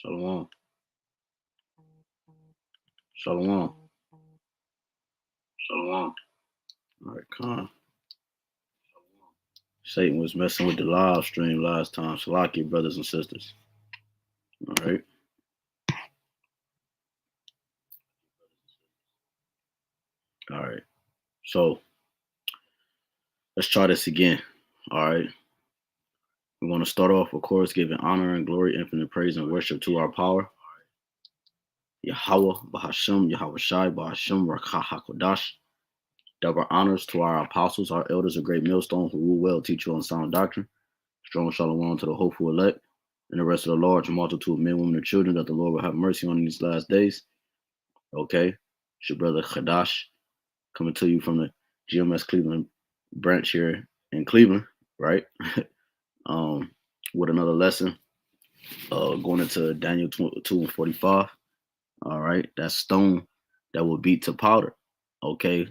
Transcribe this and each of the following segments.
Shalom. Shalom. Shalom. All right, Con. Satan was messing with the live stream last time. Salaki, brothers and sisters. All right. All right. So let's try this again. All right. We're going to start off, of course, giving honor and glory, infinite praise and worship to our power. Yahawah, BAHASHAM, YAHAWASHI, BAHASHAM, HAQADASH. Double honors to our apostles, our elders, a great millstone who will well teach you on sound doctrine. Strong shalom to the hopeful elect and the rest of the large multitude of men, women, and children that the Lord will have mercy on in these last days. Okay. It's your brother HAQADASH coming to you from the GMS Cleveland branch here in Cleveland, right? um, with another lesson, going into Daniel 2 and 45. All right. That stone that will beat to powder. Okay.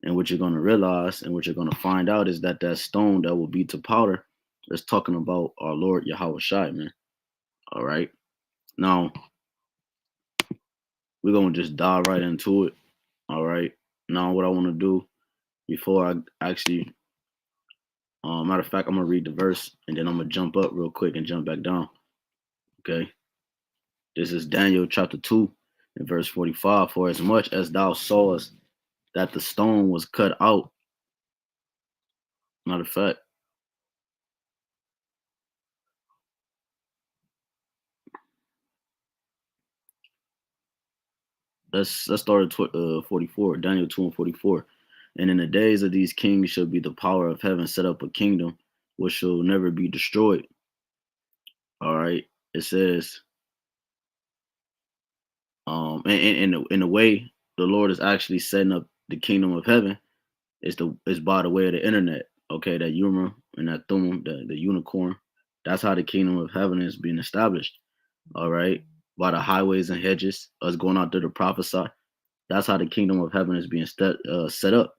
And what you're going to realize and what you're going to find out is that that stone that will beat to powder is talking about our Lord Yahawashi, man. All right. Now, we're going to just dive right into it. All right. Now, what I want to do before I actually, matter of fact, I'm going to read the verse and then I'm going to jump up real quick and jump back down. Okay. This is Daniel chapter 2 and verse 45. For as much as thou sawest that the stone was cut out, matter of fact, let's start at 44, Daniel 2 and 44. And in the days of these kings shall be the power of heaven set up a kingdom which shall never be destroyed. All right. It says, in the way the Lord is actually setting up the kingdom of heaven is by the way of the internet. Okay, that Yuma and that Thum, the unicorn. That's how the kingdom of heaven is being established. All right. By the highways and hedges, us going out there to prophesy. That's how the kingdom of heaven is being set up.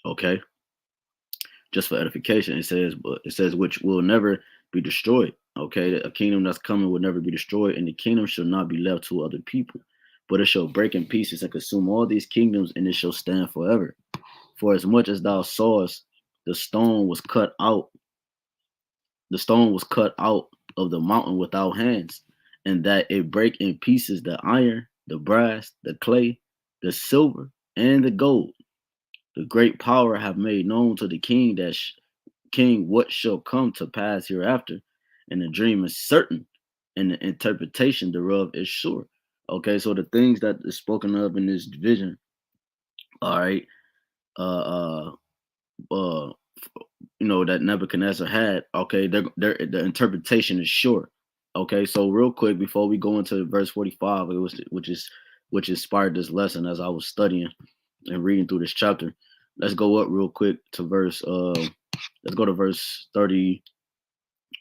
Okay. Just for edification, it says which will never be destroyed. Okay, a kingdom that's coming will never be destroyed, and the kingdom shall not be left to other people, but it shall break in pieces and consume all these kingdoms, and it shall stand forever. For as much as thou sawest, the stone was cut out, the stone was cut out of the mountain without hands, and that it break in pieces the iron, the brass, the clay, the silver, and the gold. The great power have made known to the king that king what shall come to pass hereafter, and the dream is certain, and the interpretation thereof is sure. Okay, so the things that is spoken of in this vision, all right, uh, that Nebuchadnezzar had. Okay, the interpretation is sure. Okay, so real quick before we go into verse 45, which inspired this lesson as I was studying and reading through this chapter. Let's go up real quick to let's go to verse 30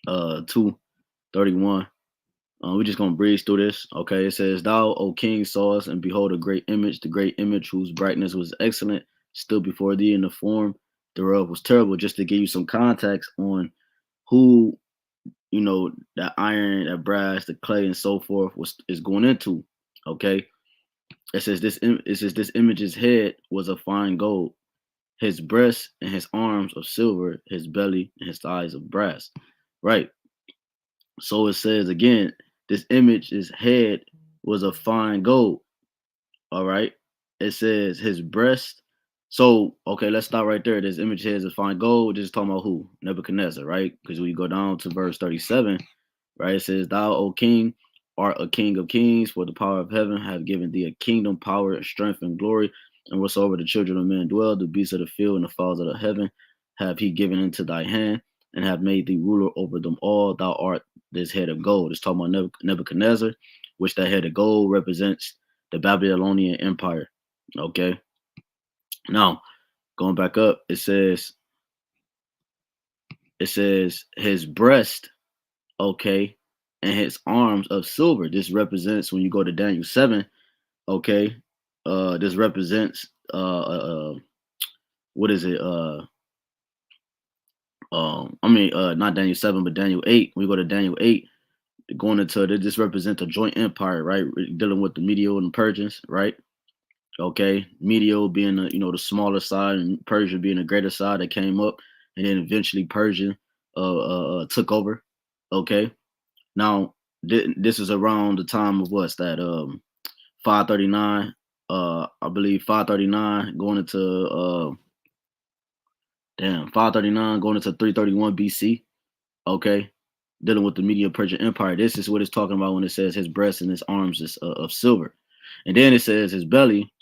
2, 31. We're just gonna breeze through this. Okay, it says, "Thou, O King, sawest, and behold, a great image, the great image whose brightness was excellent, stood before thee, and the form thereof was terrible." Just to give you some context on who, that iron, that brass, the clay, and so forth is going into. Okay, this image's head was of fine gold, his breast and his arms of silver, his belly and his thighs of brass. Right. So it says again, this image's head was of fine gold. All right. It says his breast. So, okay, let's stop right there. This image head is of fine gold. This is talking about who? Nebuchadnezzar, right? Because when you go down to verse 37, right, it says, "Thou, O king, art a king of kings, for the power of heaven have given thee a kingdom, power, and strength, and glory. And whatsoever the children of men dwell, the beasts of the field and the fowls of the heaven, have he given into thy hand, and have made thee ruler over them all. Thou art this head of gold." It's talking about Nebuchadnezzar, which that head of gold represents the Babylonian Empire. Okay. Now, going back up, it says his breast, okay, and his arms of silver. This represents when you go to Daniel 7, okay. This represents what is it? Not Daniel 7, but Daniel 8. When we go to Daniel 8, going into they just represent a joint empire, right? Dealing with the Medio and the Persians, right? Okay, Medio being the the smaller side, and Persia being the greater side that came up, and then eventually Persia took over. Okay, now this is around the time of what's that 539, I believe 539 going into 539 going into 331 BC. Okay, dealing with the Medio Persian Empire. This is what it's talking about when it says his breast and his arms is of silver, and then it says his belly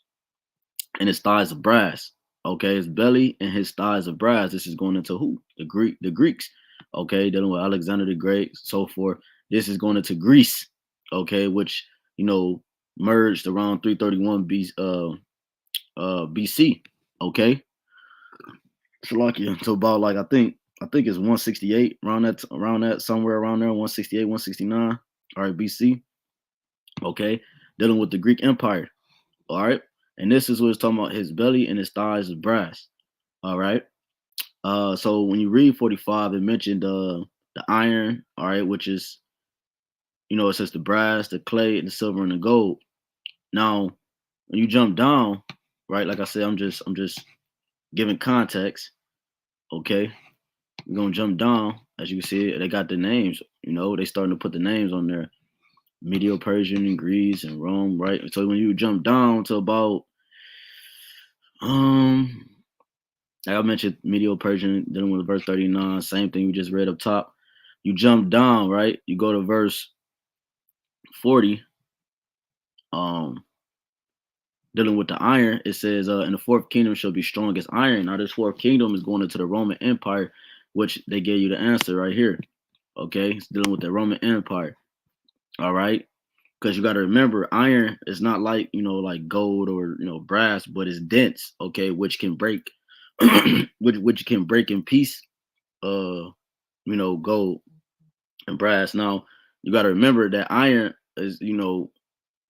and his thighs of brass. Okay, his belly and his thighs of brass. This is going into who? The Greeks. Okay, dealing with Alexander the Great, so forth. This is going into Greece. Okay, which merged around 331 BC. Okay, Salakia. So about like I think it's 168 around that somewhere around there 168 169. All right, BC. Okay, dealing with the Greek Empire. All right, and this is what it's talking about. His belly and his thighs is brass. All right. So when you read 45, it mentioned the iron. All right, which is it says the brass, the clay, and the silver and the gold. Now, when you jump down, right, like I said, I'm just giving context. Okay, we're gonna jump down. As you can see, they got the names. They starting to put the names on there. Medio Persian and Greece and Rome, right? So when you jump down to about like I mentioned, Medio Persian dealing with verse 39, same thing we just read up top. You jump down, right? You go to verse 40, dealing with the iron. It says, "And the fourth kingdom shall be strong as iron." Now, this fourth kingdom is going into the Roman Empire, which they gave you the answer right here. Okay, it's dealing with the Roman Empire. All right, because you got to remember, iron is not like like gold or brass, but it's dense. Okay, which can break, which can break in piece. Gold and brass. Now, you got to remember that iron is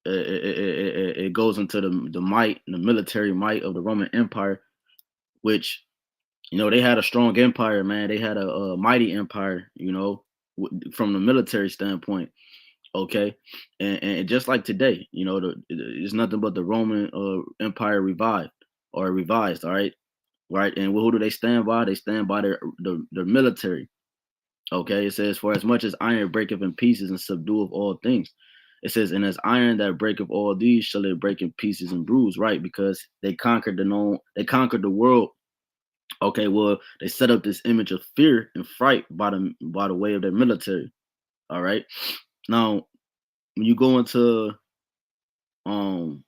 it goes into the might, the military might of the Roman Empire, which they had a strong empire, man. They had a mighty empire, from the military standpoint. Okay, and just like today, it's nothing but the Roman Empire revived or revised. All right, right. And who do they stand by? They stand by their military. Okay, it says, "For as much as iron breaketh in pieces and subdueth all things." It says, "And as iron that breaketh all these shall it break in pieces and bruise," right? Because they conquered the world. Okay, well, they set up this image of fear and fright by the way of their military. All right. Now, when you go into um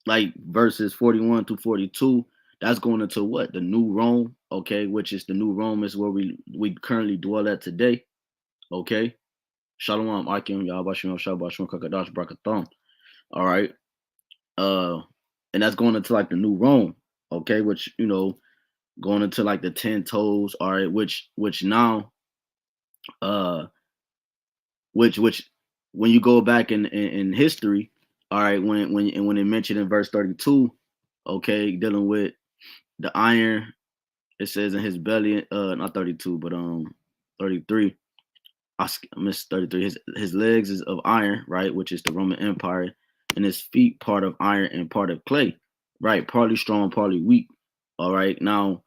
like verses 41 to 42, that's going into what? The new Rome, okay, which is the new Rome is where we currently dwell at today. Okay. Shalom, Akim, YAHAWASHI, HAQADASH, HAQADASH, Brakatham. All right. Uh, and that's going into like the new Rome, okay, which going into like the 10 toes, all right, which now uh which when you go back in history, all right, when it mentioned in verse 32, okay, dealing with the iron, it says in his belly, not 32, but 33. I missed 33. His legs is of iron, right, which is the Roman Empire, and his feet part of iron and part of clay, right, partly strong, partly weak. All right. Now,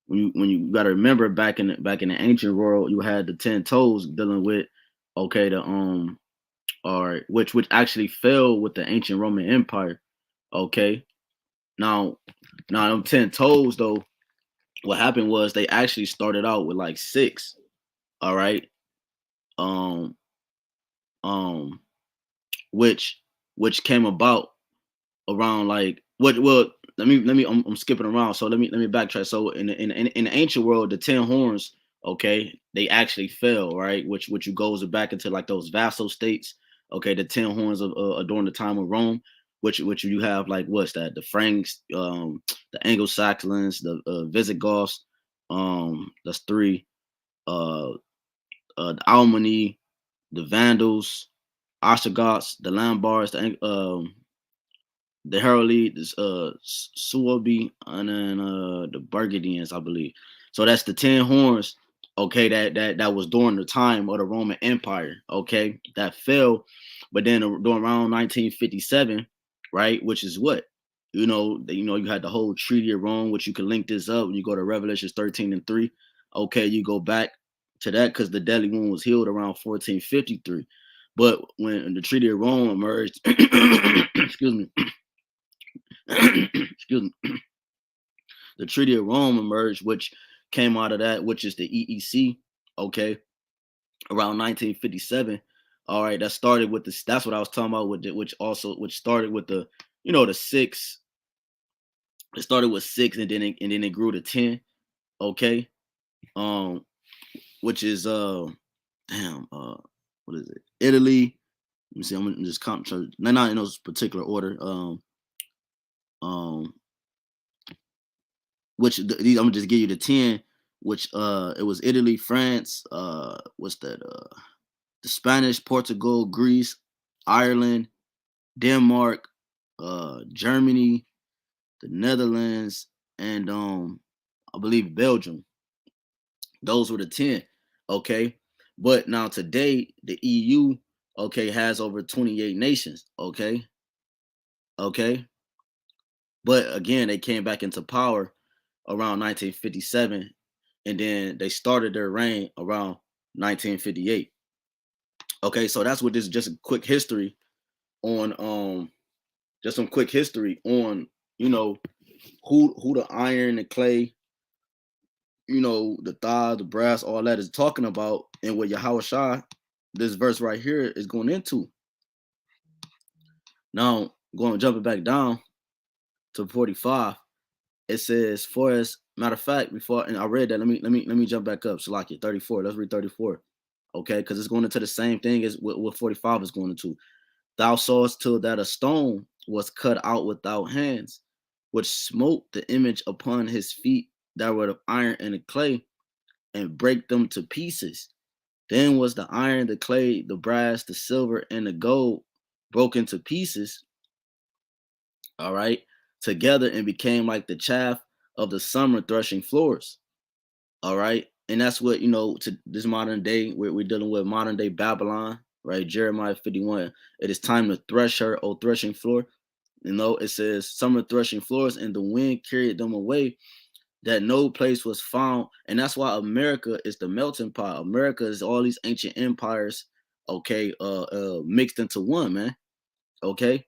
when you got to remember back in the ancient world, you had the 10 toes dealing with okay the all right, which actually fell with the ancient Roman Empire. Okay. Now them 10 toes though, what happened was they actually started out with like six. All right. Um um which came about around like what well let me I'm skipping around, so let me backtrack. So in the ancient world, the 10 horns, okay, they actually fell, right, which goes back into like those vassal states. Okay, the 10 horns of during the time of Rome, which you have like what's that, the Franks, the Anglo-Saxons, the Visigoths, that's three, uh the Alemanni, the Vandals, Ostrogoths, the Lombards, the Heraldry, this Suabi, and then the Burgundians, I believe. So that's the 10 horns. Okay, that was during the time of the Roman Empire, okay, that fell. But then during around 1957, right, which is what, you had the whole Treaty of Rome, which you can link this up when you go to Revelations 13:3. Okay, you go back to that because the deadly wound was healed around 1453. But when the Treaty of Rome emerged, excuse me, excuse me, the Treaty of Rome emerged, which came out of that, which is the EEC, okay, around 1957. All right, that started with this. That's what I was talking about with which started with the six. It started with six, and then it grew to 10. Okay, um, which is damn, what is it? Italy. Let me see. I'm gonna just count. Not in those particular order. Um, which these I'm gonna just give you the 10. Which it was Italy, France. What's that? The Spanish, Portugal, Greece, Ireland, Denmark, Germany, the Netherlands, and I believe Belgium. Those were the 10. Okay. But now today the EU, okay, has over 28 nations. Okay. Okay. But again, they came back into power around 1957, and then they started their reign around 1958. Okay, so that's what this just a quick history on just some quick history on who the iron, the clay, the thigh, the brass, all that is talking about, and what Yahawah this verse right here is going into. Now, jumping back down to 45, it says, for as matter of fact, before and I read that, let me jump back up. Salaki 34. Let's read 34. Okay, because it's going into the same thing as what 45 is going into. Thou sawest till that a stone was cut out without hands, which smote the image upon his feet that were of iron and the clay, and break them to pieces. Then was the iron, the clay, the brass, the silver, and the gold broken to pieces, all right, together, and became like the chaff of the summer threshing floors, all right. And that's what, to this modern day, we're dealing with modern day Babylon, right? Jeremiah 51. It is time to thresh her, O threshing floor. It says, summer threshing floors, and the wind carried them away, that no place was found. And that's why America is the melting pot. America is all these ancient empires, okay, mixed into one, man. Okay.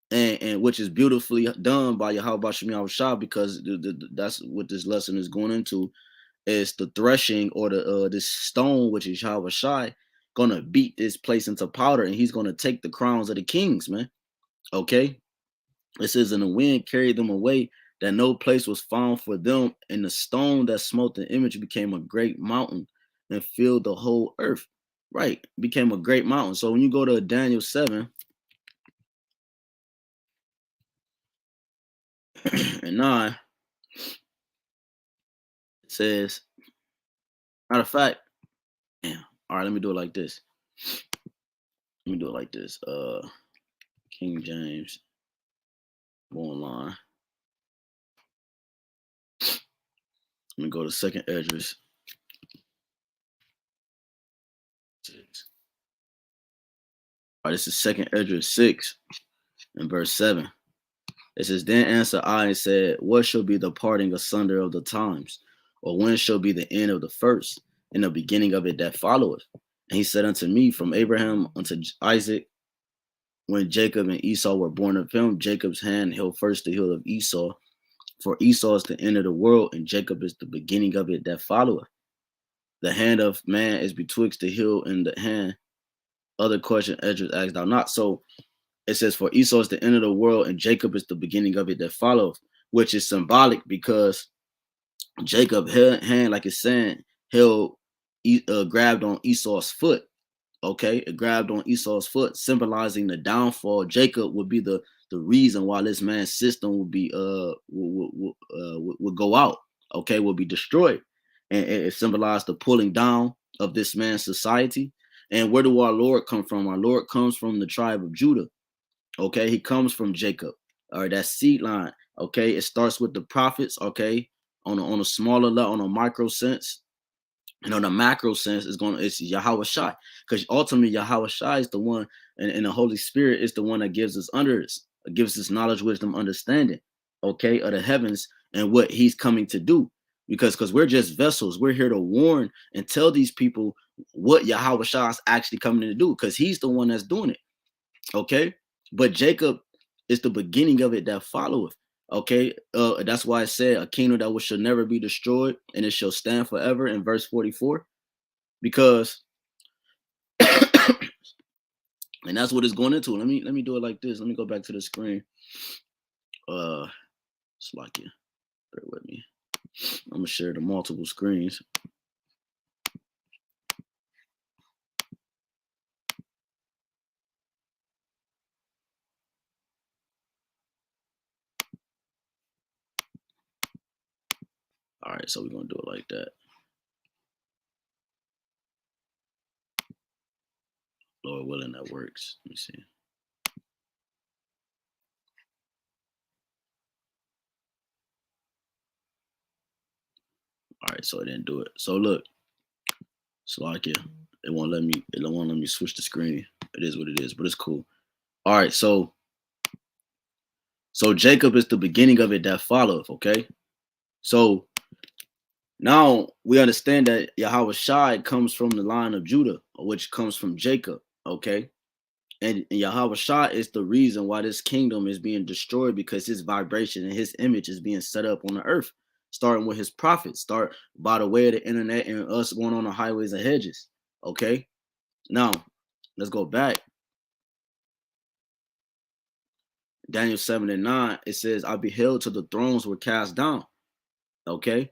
And which is beautifully done by YAHWASHI, because that's what this lesson is going into, is the threshing, or the this stone, which is YAHWASHI, gonna beat this place into powder, and he's gonna take the crowns of the kings, man. Okay. It says, and the wind carried them away, that no place was found for them, and the stone that smote the image became a great mountain and filled the whole earth. Right, became a great mountain. So when you go to Daniel 7 and 9, it says, matter of fact, damn, all right, let me do it like this. Let me do it like this. King James, go online. Let me go to second Esdras 6. All right, this is second Esdras 6 and verse 7. It says, then answered I and said, what shall be the parting asunder of the times? Or when shall be the end of the first, and the beginning of it that followeth? And he said unto me, from Abraham unto Isaac, when Jacob and Esau were born of him, Jacob's hand held first the heel of Esau. For Esau is the end of the world, and Jacob is the beginning of it that followeth. The hand of man is betwixt the heel and the hand. Other question Esdras asked thou not. So it says, for Esau is the end of the world, and Jacob is the beginning of it that followeth, which is symbolic, because Jacob hand, like it's saying, held, grabbed on Esau's foot. Okay, it grabbed on Esau's foot, symbolizing the downfall. Jacob would be the reason why this man's system would be would go out. Okay, will be destroyed, and it symbolized the pulling down of this man's society. And where do our Lord come from? Our Lord comes from the tribe of Judah. Okay, he comes from Jacob. All right, that seed line. Okay, it starts with the prophets. Okay, on a smaller level, on a micro sense. the macro sense is it's Yahawashi, because ultimately Yahawashi is the one, and the Holy Spirit is the one that gives us gives us knowledge, wisdom, understanding, okay, of the heavens and what He's coming to do. Because we're just vessels. We're here to warn and tell these people what Yahawashi is actually coming to do, because He's the one that's doing it. Okay, but Jacob is the beginning of it that followeth. Okay, that's why I said a kingdom that shall never be destroyed, and it shall stand forever in verse 44, because and that's what it's going into. Let me do it like this. Let me go back to the screen. It's like it. Bear with me. I'm gonna share the multiple screens. All right, so we're gonna do it like that. Lord willing, that works. Let me see. All right, so it didn't do it. So look, Slovakia. It won't let me. It won't let me switch the screen. It is what it is, but it's cool. All right, so Jacob is the beginning of it that followeth. Okay, so now we understand that Yahawashi comes from the line of Judah, which comes from Jacob. Okay, and Yahawashi is the reason why this kingdom is being destroyed, because his vibration and his image is being set up on the earth, starting with his prophets, start by the way of the internet and us going on the highways and hedges. Okay, now let's go back. Daniel 7 and 9, it says, I beheld till the thrones were cast down. Okay,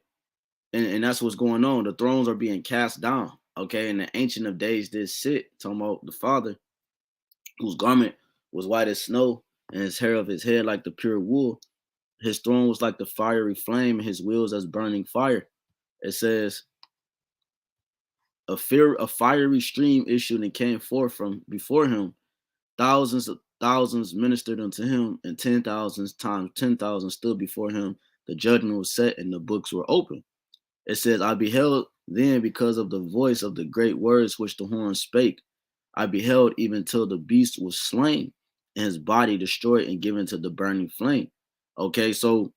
and that's what's going on. The thrones are being cast down. Okay, and the Ancient of Days did sit, talking about the Father, whose garment was white as snow, and his hair of his head like the pure wool. His throne was like the fiery flame, and his wheels as burning fire. It says, a fiery stream issued and came forth from before him. Thousands of thousands ministered unto him, and 10,000 times 10,000 stood before him. The judgment was set, and the books were open. It says, I beheld then because of the voice of the great words which the horn spake. I beheld even till the beast was slain, and his body destroyed and given to the burning flame. Okay, so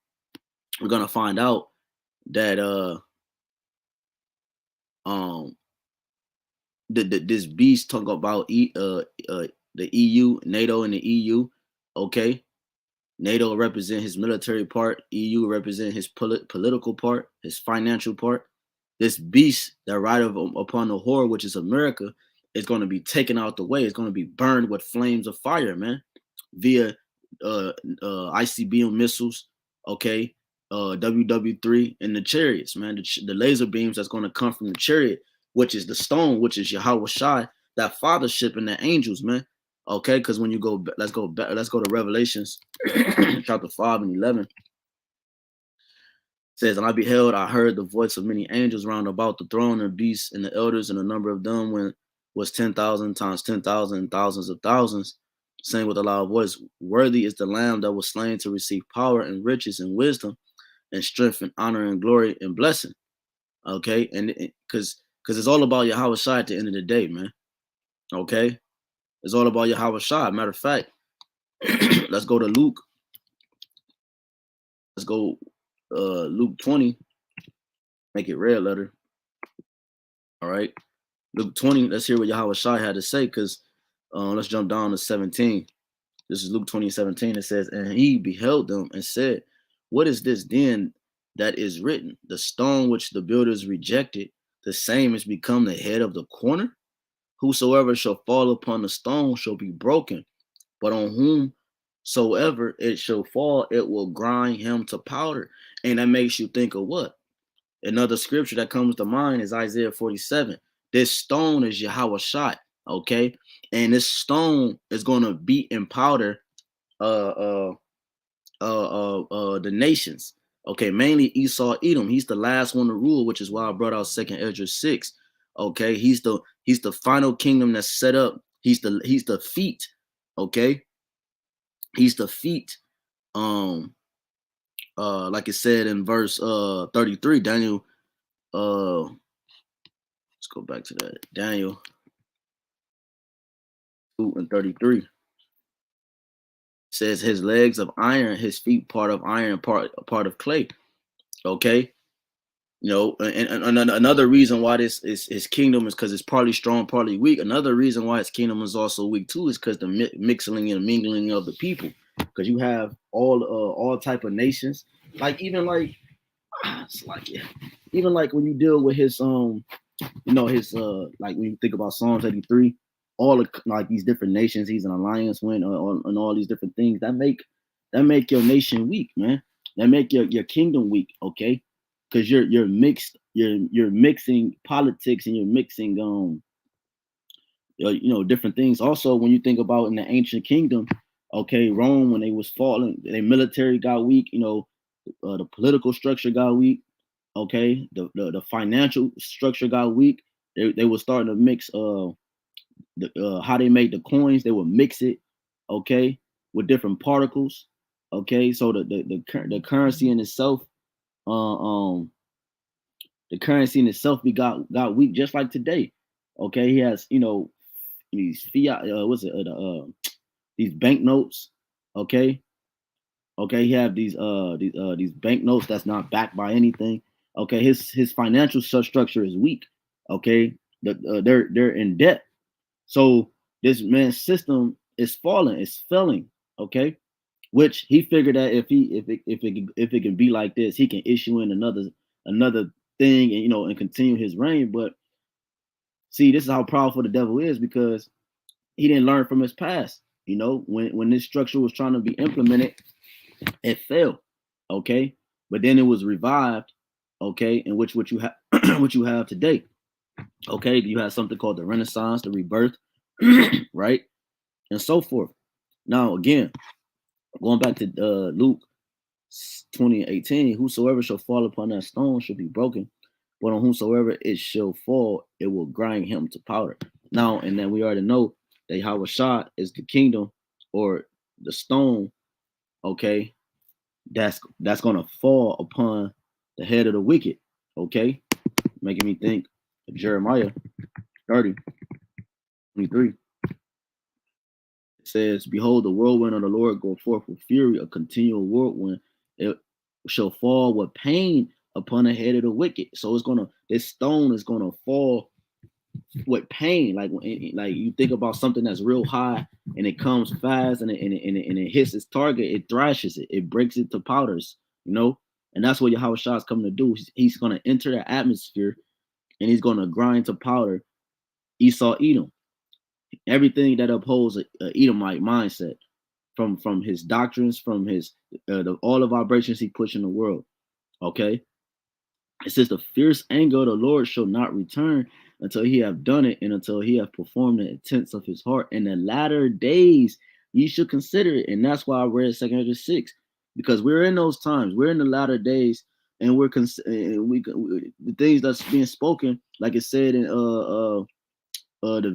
we're gonna find out that um this beast talk about the EU, NATO, and the EU. Okay, NATO represent his military part, EU represent his political part, his financial part. This beast that rideth upon the whore, which is America, is going to be taken out the way. It's going to be burned with flames of fire, man, via ICBM missiles, okay, WW3, and the chariots, man, the laser beams that's going to come from the chariot, which is the stone, which is Yahawashi, that fathership and the angels, man. Okay, because when you go, let's go to Revelations chapter 5 and 11. It says, and I beheld, I heard the voice of many angels round about the throne and beasts and the elders, and the number of them was 10,000 times 10,000 and thousands of thousands, saying with a loud voice, worthy is the Lamb that was slain to receive power and riches and wisdom and strength and honor and glory and blessing. Okay, and because it's all about Yahawashi at the end of the day, man. Okay, it's all about Yahawashi. Matter of fact, let's go to Luke. Let's go Luke 20. Make it red letter. All right. Luke 20. Let's hear what Yahawashi had to say, because let's jump down to 17. This is Luke 20:17. It says, and he beheld them and said, what is this then that is written? The stone which the builders rejected, the same is become the head of the corner. Whosoever shall fall upon the stone shall be broken, but on whomsoever it shall fall, it will grind him to powder. And that makes you think of what? Another scripture that comes to mind is Isaiah 47. This stone is Yahawashi, okay? And this stone is going to beat and powder the nations. Okay, mainly Esau, Edom. He's the last one to rule, which is why I brought out 2nd Ezra 6. Okay, he's the final kingdom that's set up. He's the feet. Okay, he's the feet. Like it said in verse 33, Daniel go back to that. Daniel 2:33 says his legs of iron, his feet part of iron, part of clay. Okay. You know, and another reason why this is his kingdom is because it's partly strong, partly weak. Another reason why his kingdom is also weak too is because the mixing and mingling of the people. Because you have all type of nations, like even like it's like yeah, even like when you deal with his his like when you think about Psalms 83, all of like these different nations he's an alliance with and all these different things that make your nation weak, man. That make your kingdom weak, okay? Because you're mixed, you're mixing politics and you're mixing different things. Also, when you think about in the ancient kingdom, okay, Rome when they was falling, their military got weak, the political structure got weak. Okay, the financial structure got weak. They were starting to mix how they made the coins. They would mix it, okay, with different particles. Okay, so the currency in itself, uh, um, the currency in itself got weak just like today. Okay, he has these fiat, these banknotes. Okay, okay, he have these banknotes that's not backed by anything. Okay, his financial structure is weak. Okay, they're in debt. So this man's system is falling, it's failing. Okay, which he figured that if it can be like this, he can issue in another thing and and continue his reign. But see, this is how powerful the devil is because he didn't learn from his past. When this structure was trying to be implemented, it failed. Okay, but then it was revived. Okay, in which what you have what you have today. Okay, you have something called the Renaissance, the rebirth, right, and so forth. Now again, going back to Luke 20:18, whosoever shall fall upon that stone shall be broken, but on whomsoever it shall fall, it will grind him to powder. Now, and then we already know that YAHWASHI is the kingdom or the stone, okay, that's gonna fall upon the head of the wicked, okay, making me think of Jeremiah 30:23. It says, behold, the whirlwind of the Lord go forth with fury, a continual whirlwind. It shall fall with pain upon the head of the wicked. So this stone is gonna fall with pain. Like you think about something that's real high and it comes fast and it hits its target, it thrashes it, it breaks it to powders, and that's what Yahawashi is coming to do. He's gonna enter the atmosphere and he's gonna grind to powder Esau Edom. Everything that upholds a Edomite mindset, from his doctrines, from his all the vibrations he pushed in the world. Okay, it says the fierce anger of the Lord shall not return until he have done it, and until he have performed the intents of his heart. In the latter days ye should consider it, and that's why I read 206, because we're in those times. We're in the latter days, and the things that's being spoken, like it said in the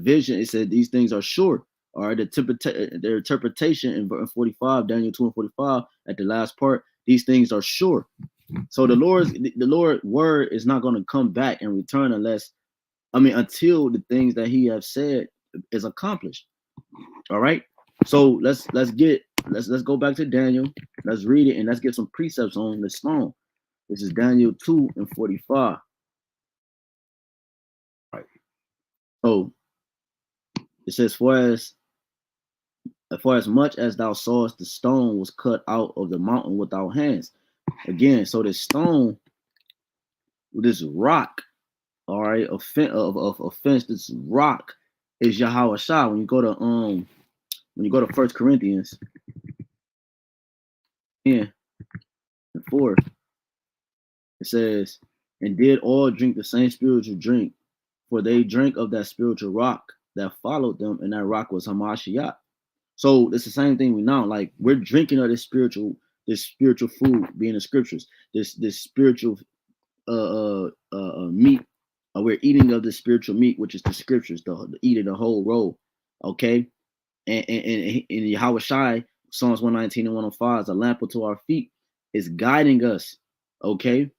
vision, it said these things are sure. All right, their interpretation in 45, Daniel 2:45, at the last part, these things are sure. So the Lord word is not going to come back and return until the things that he has said is accomplished. All right. So let's go back to Daniel. Let's read it and let's get some precepts on the stone. This is Daniel 2:45. All right. So it says, for as much as thou sawest the stone was cut out of the mountain without hands. Again, so this stone, this rock, all right, offense, this rock is YAHWASHI. When you go to 1 Corinthians 10:4, it says, and did all drink the same spiritual drink, for they drank of that spiritual rock that followed them, and that rock was Hamashiach. So it's the same thing we know. Like we're drinking of this spiritual food, being the scriptures, this spiritual meat. We're eating of the spiritual meat, which is the scriptures, the eating the whole roll. Okay, and YAHWASHI, Psalms 119 and 105, is a lamp unto our feet, is guiding us. Okay,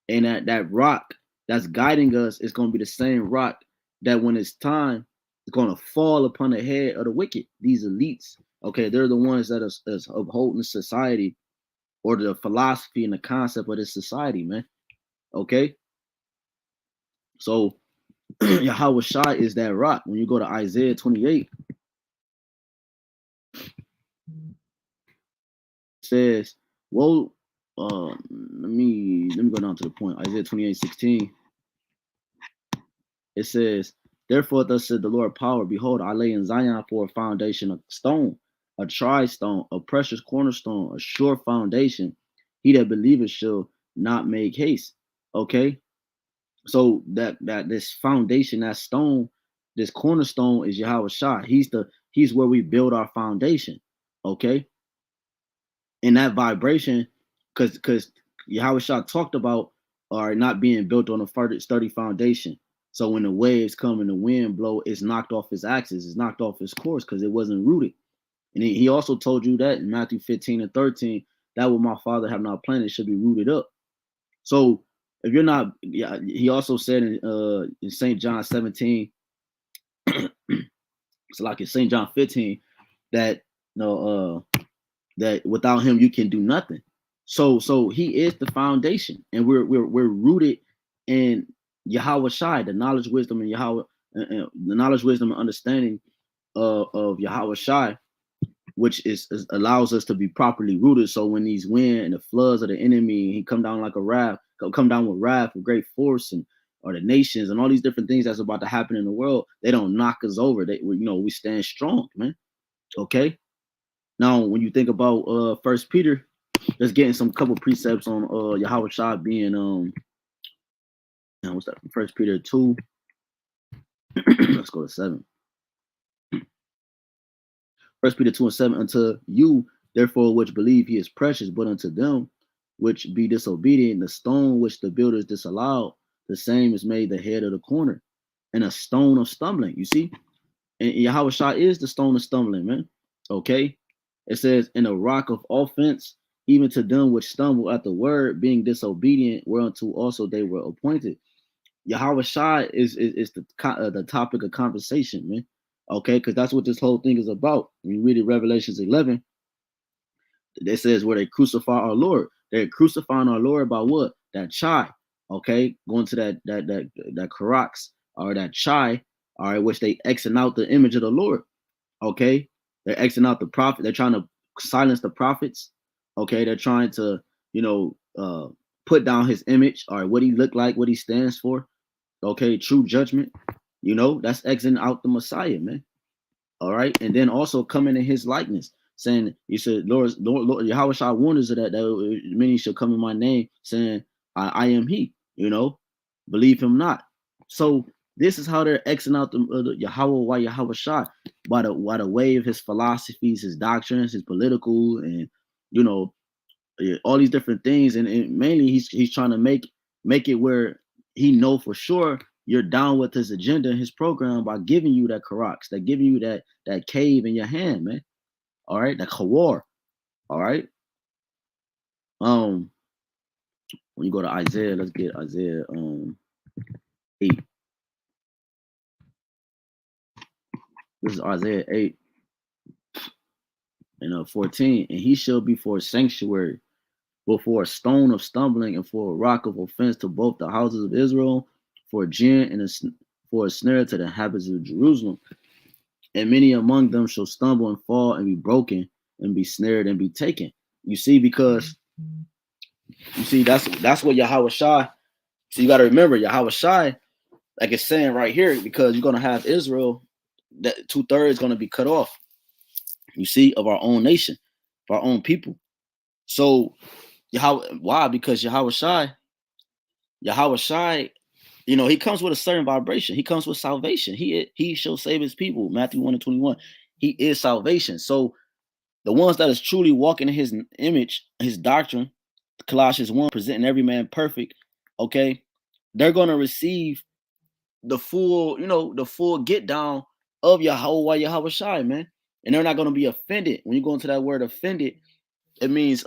and that rock that's guiding us is going to be the same rock that when it's time, it's going to fall upon the head of the wicked. These elites, okay, they're the ones that is upholding society or the philosophy and the concept of this society, man. Okay, so Yahawah is that rock. When you go to Isaiah 28, it says, "Woe." Let me go down to the point. Isaiah 28:16. It says, "Therefore, thus said the Lord power, behold, I lay in Zion for a foundation, a stone, a tried stone, a precious cornerstone, a sure foundation. He that believeth shall not make haste." Okay, so that this foundation, that stone, this cornerstone is Yahweh Shai. He's where we build our foundation. Okay, and that vibration, because Yahweh Shah talked about are not being built on a sturdy foundation. So when the waves come and the wind blow, it's knocked off his axis, it's knocked off his course because it wasn't rooted. And he also told you that in Matthew 15 and 13, that what my father have not planted should be rooted up. So if you're not, yeah, he also said in St. John 17, it's like in St. John 15, that that without him you can do nothing. So he is the foundation, and we're rooted in Yahweh Shai, the knowledge, wisdom, and Yahweh, the knowledge, wisdom, and understanding of Yahweh Shai, which is allows us to be properly rooted. So when these wind and the floods of the enemy, he come down like a wrath, come down with wrath, with great force, and or the nations and all these different things that's about to happen in the world, they don't knock us over. We stand strong, man. Okay. Now, when you think about First Peter, let's get in some couple precepts on Yahweh Shai being what's that? First Peter 2. Let's go to 7. First Peter 2 and 7. Unto you, therefore, which believe he is precious, but unto them which be disobedient, the stone which the builders disallowed, the same is made the head of the corner, and a stone of stumbling. You see, and Yahweh Shai is the stone of stumbling, man. Okay. It says, in a rock of offense, even to them which stumble at the word, being disobedient, whereunto also they were appointed. Yahweh Shai is the topic of conversation, man. Okay, because that's what this whole thing is about. When you read it, Revelations 11, it says where they crucify our Lord. They're crucifying our Lord by what? That chai. Okay, going to that karax or that chai, all right, which they Xing out the image of the Lord. Okay, they're Xing out the prophet. They're trying to silence the prophets. Okay, they're trying to, put down his image or what he looked like, what he stands for. Okay, true judgment. That's Xing out the Messiah, man. All right, and then also coming in his likeness, saying, "You said, Lord Yahweh shall warn us of that many shall come in my name, saying, I am He." Believe him not. So this is how they're Xing out the Yahweh Yahweh Shah by the way of his philosophies, his doctrines, his political, and all these different things, and mainly he's trying to make it where he know for sure you're down with his agenda and his program by giving you that karax, that giving you that cave in your hand, man. All right, that kawar. All right. When you go to Isaiah, let's get Isaiah 8. This is Isaiah 8 and 14. And he shall be for a sanctuary, but for a stone of stumbling and for a rock of offense to both the houses of Israel, for a gin and for a snare to the inhabitants of Jerusalem. And many among them shall stumble and fall and be broken and be snared and be taken. You see, because that's what Yahweh Shai. So you got to remember Yahweh Shai, like it's saying right here, because you're gonna have Israel, that 2/3 gonna be cut off. You see, of our own nation, of our own people. So why? Because Yahweh Shai, he comes with a certain vibration. He comes with salvation. He shall save his people. Matthew 1 and 21. He is salvation. So the ones that is truly walking in his image, his doctrine, Colossians 1, presenting every man perfect, okay, they're going to receive the full get down of Yahweh Shai, man. And they're not going to be offended. When you go into that word offended, it means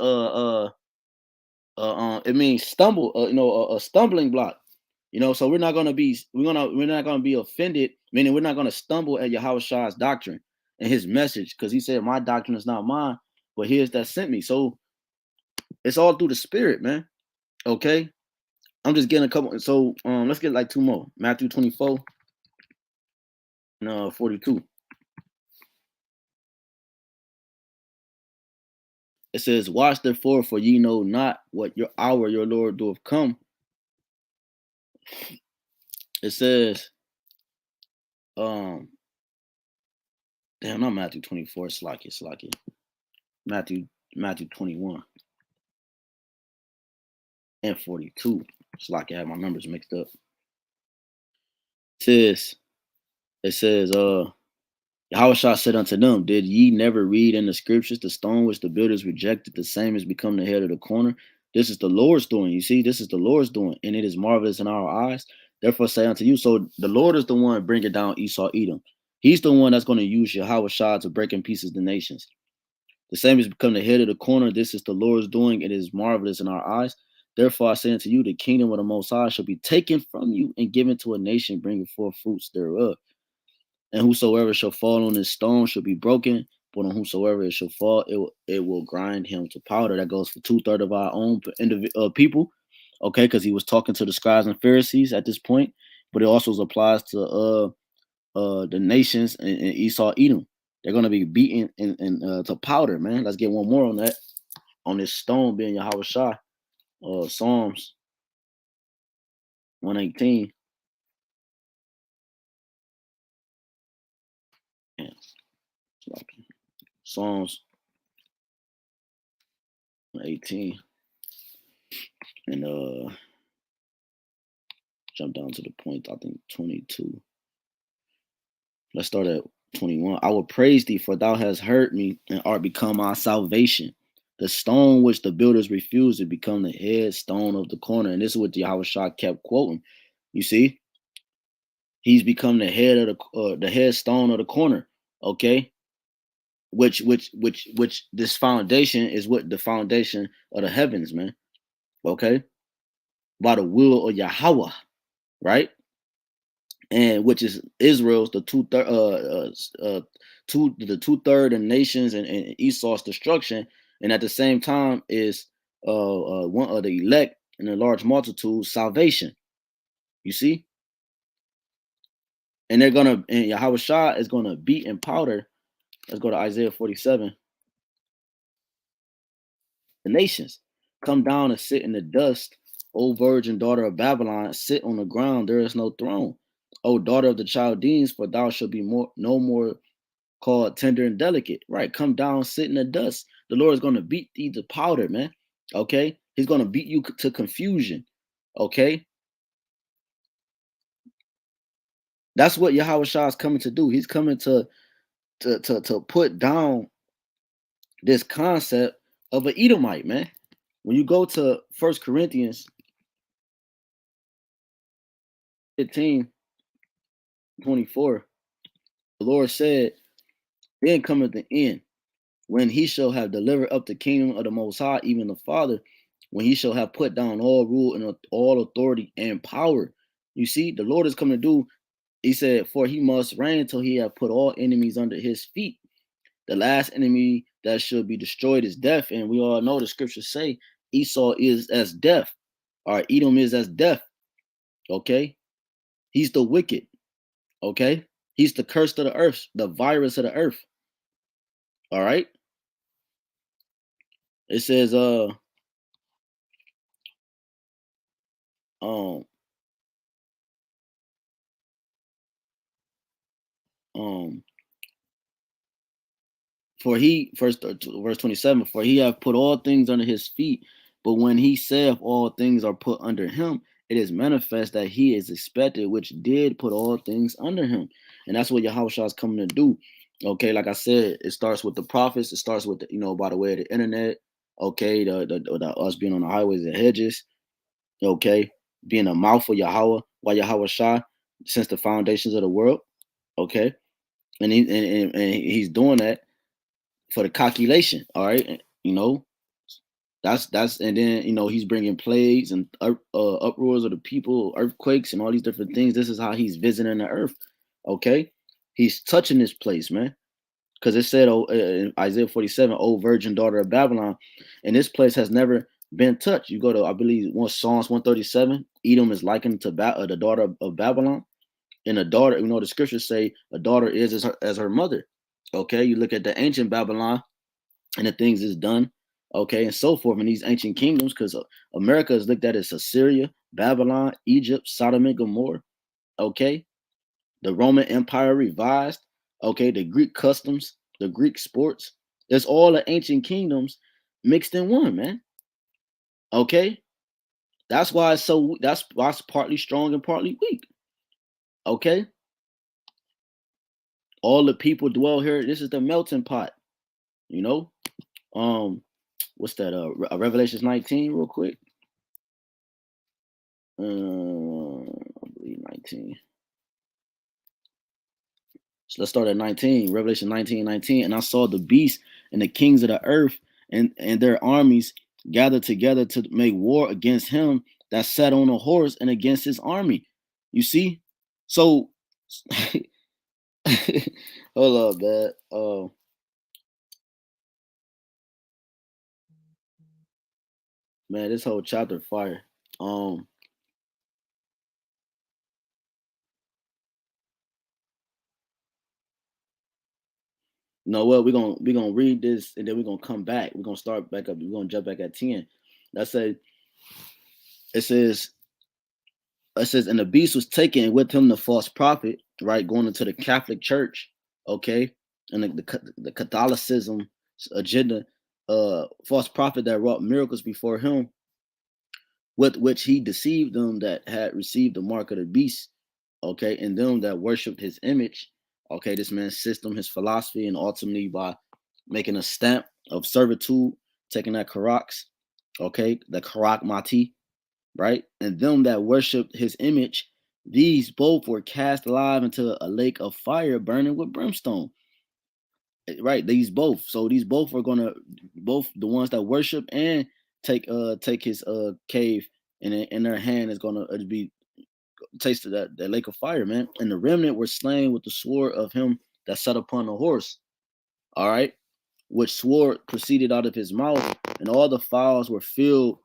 it means stumble, a stumbling block. You know, so we're not gonna be offended, meaning we're not gonna stumble at Yahawah's doctrine and his message, because he said, my doctrine is not mine, but his that sent me. So it's all through the spirit, man. Okay. I'm just getting a couple. So let's get like two more. Matthew 24 and 42. It says, watch therefore, for ye know not what your hour your Lord doeth come. It says, damn, not Matthew 24, Slacky. Matthew 21 and 42. Slacky, I had my numbers mixed up. It says, Yahushua said unto them, did ye never read in the scriptures, the stone which the builders rejected, the same has become the head of the corner? This is the Lord's doing. You see, this is the Lord's doing, and it is marvelous in our eyes. Therefore say unto you, so the Lord is the one bringing down Esau, Edom. He's the one that's going to use Yahushua to break in pieces the nations. The same has become the head of the corner. This is the Lord's doing. It is marvelous in our eyes. Therefore I say unto you, the kingdom of the Most High shall be taken from you and given to a nation, bringing forth fruits thereof. And whosoever shall fall on this stone shall be broken, but on whosoever it shall fall, it will grind him to powder. That goes for 2/3 of our own people, okay? Because he was talking to the scribes and Pharisees at this point, but it also applies to the nations in Esau, Edom. They're gonna be beaten to powder, man. Let's get one more on that. On this stone being Yahawashi, Psalms 118. Yeah, Psalms 18. And jump down to the point, I think 22. Let's start at 21. I will praise thee, for thou hast heard me and art become our salvation. The stone which the builders refused to become the head stone of the corner. And this is what Yahushua kept quoting. You see, he's become the head of the head stone of the corner. Okay, which this foundation is what the foundation of the heavens, man. Okay, by the will of Yahawah, right? And which is Israel's the two-third of nations and Esau's destruction, and at the same time is one of the elect and a large multitude salvation. You see, and Yahushua is gonna beat and powder. Let's go to Isaiah 47. The nations come down and sit in the dust. O virgin daughter of Babylon, sit on the ground. There is no throne. O daughter of the Chaldeans, for thou shalt be no more called tender and delicate. Right? Come down, sit in the dust. The Lord is going to beat thee to powder, man. Okay? He's going to beat you to confusion. Okay? That's what Yahushua is coming to do. He's coming to put down this concept of an Edomite, man. When you go to 1 Corinthians 15:24, the Lord said, then cometh the end, when he shall have delivered up the kingdom of the Most High, even the Father, when he shall have put down all rule and all authority and power. You see, the Lord is coming to do, he said, for he must reign till he have put all enemies under his feet. The last enemy that should be destroyed is death. And we all know the scriptures say Esau is as death, or Edom is as death. Okay? He's the wicked. Okay? He's the curse of the earth, the virus of the earth. All right? It says, um, for he, verse 27, for he hath put all things under his feet, but when he saith all things are put under him, it is manifest that he is expected, which did put all things under him. And that's what Yahushua is coming to do. Okay, like I said, it starts with the prophets, it starts with the, by the way of the internet, okay, the us being on the highways and hedges, okay, being a mouth of Yahweh, why Yahushua, since the foundations of the world, okay, and he's doing that for the calculation, all right, That's and then he's bringing plagues and uproars of the people, earthquakes, and all these different things. This is how he's visiting the earth. Okay, he's touching this place, man. Because it said, in Isaiah 47, "O virgin daughter of Babylon," and this place has never been touched. You go to, I believe, Psalms 137. Edom is likened to the daughter of Babylon, and a daughter. The scriptures say a daughter is as her mother. Okay, you look at the ancient Babylon and the things it's done. Okay, and so forth in these ancient kingdoms, because America is looked at as Assyria, Babylon, Egypt, Sodom and Gomorrah. Okay, the Roman Empire revised. Okay, the Greek customs, the Greek sports. It's all the ancient kingdoms mixed in one, man. Okay, that's why it's so. That's why it's partly strong and partly weak. Okay, all the people dwell here. This is the melting pot. You know, what's that? Revelations 19, real quick. I believe 19. So let's start at 19. Revelation 19:19. And I saw the beast and the kings of the earth and their armies gathered together to make war against him that sat on a horse and against his army. You see? So hold up, man. Man, this whole chapter fire. No, well, we're gonna read this and then we're gonna come back. We're gonna start back up. We're gonna jump back at 10. Let's say it says and the beast was taken with him the false prophet, right, going into the Catholic Church, okay, and the Catholicism agenda, false prophet that wrought miracles before him, with which he deceived them that had received the mark of the beast, okay, and them that worshipped his image, okay, this man's system, his philosophy, and ultimately by making a stamp of servitude, taking that karax, okay, the karak mati, right? And them that worshipped his image, these both were cast alive into a lake of fire burning with brimstone. Right? These both. So these both are gonna both the ones that worship and take his cave in their hand is gonna be taste of that lake of fire, man. And the remnant were slain with the sword of him that sat upon the horse. All right, which sword proceeded out of his mouth, and all the fowls were filled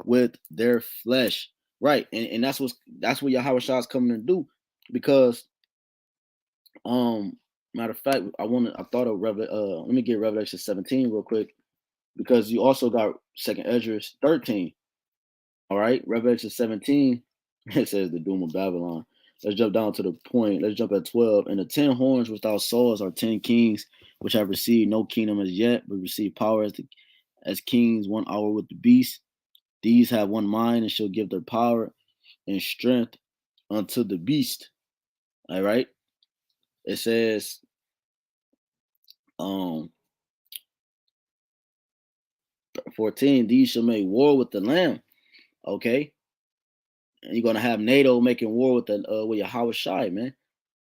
with their flesh. Right, and that's what Yahawashi is coming to do, because matter of fact, I thought of let me get Revelation 17 real quick, because you also got Second Ezra 13. All right, Revelation 17, it says the doom of Babylon. Let's jump down to the point. Let's jump at 12. And the 10 horns which thou sawest are 10 kings, which have received no kingdom as yet, but receive power as kings 1 hour with the beast. These have one mind and shall give their power and strength unto the beast. All right. It says, 14, these shall make war with the Lamb. Okay. And you're gonna have NATO making war with Yahawashi, man.